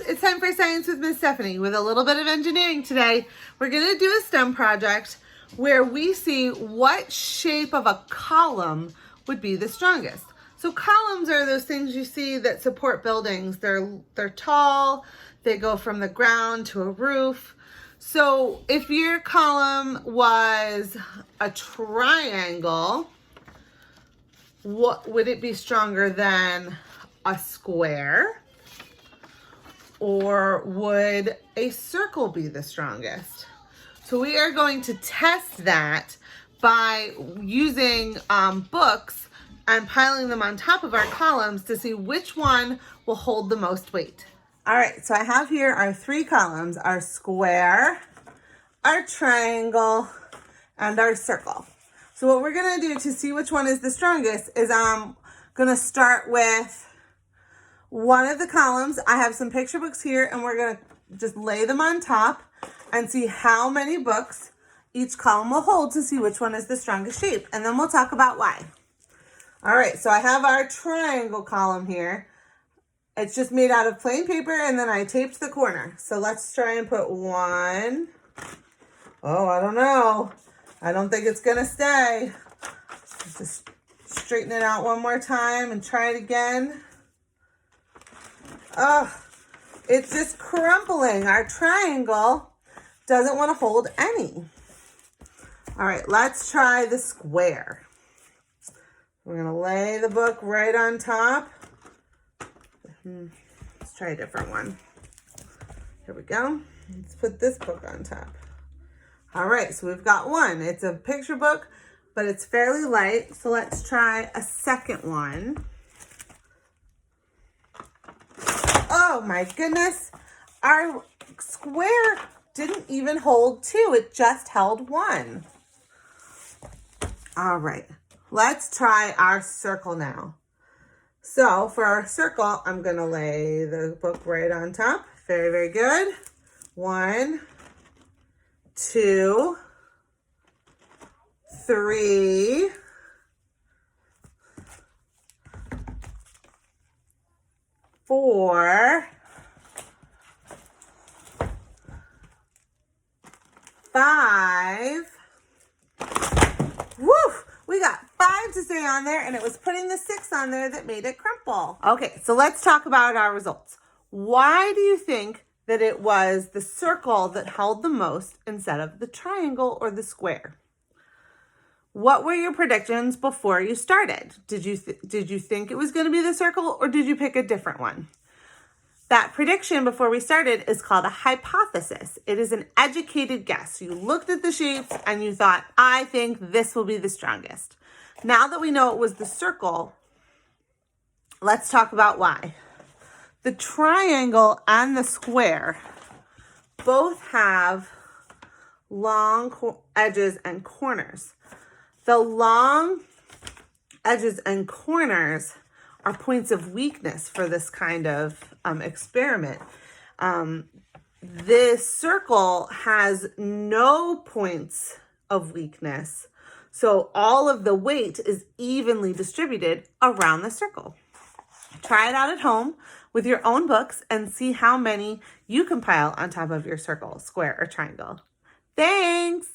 it's time for Science with Miss Stephanie with a little bit of engineering today. We're going to do a STEM project where we see what shape of a column would be the strongest. So columns are those things you see that support buildings. They're tall, they go from the ground to a roof. So if your column was a triangle, what would it be stronger than a square? Or would a circle be the strongest? So we are going to test that by using books and piling them on top of our columns to see which one will hold the most weight. All right, so I have here our three columns, our square, our triangle, and our circle. So what we're gonna do to see which one is the strongest is I'm gonna start with one of the columns. I have some picture books here and we're gonna just lay them on top and see how many books each column will hold to see which one is the strongest shape. And then we'll talk about why. All right, so I have our triangle column here. It's just made out of plain paper and then I taped the corner. So let's try and put one. Oh, I don't know. I don't think it's gonna stay. Let's just straighten it out one more time and try it again. Oh, it's just crumpling. Our triangle doesn't want to hold any. All right, let's try the square. We're gonna lay the book right on top. Let's try a different one. Here we go. Let's put this book on top. All right, so we've got one. It's a picture book, but it's fairly light. So let's try a second one. Oh my goodness, our square didn't even hold two, it just held one. All right, let's try our circle now. So for our circle, I'm gonna lay the book right on top. Very, very good. 1, 2, 3, 4, 5. Woo! We got 5 to stay on there, and it was putting the 6 on there that made it crumple. Okay, so let's talk about our results. Why do you think that it was the circle that held the most instead of the triangle or the square? What were your predictions before you started? Did you think it was going to be the circle or did you pick a different one? That prediction before we started is called a hypothesis. It is an educated guess. You looked at the shapes and you thought, I think this will be the strongest. Now that we know it was the circle, let's talk about why. The triangle and the square both have long edges and corners. The long edges and corners are points of weakness for this kind of experiment. This circle has no points of weakness, so all of the weight is evenly distributed around the circle. Try it out at home with your own books and see how many you compile on top of your circle, square, or triangle. Thanks!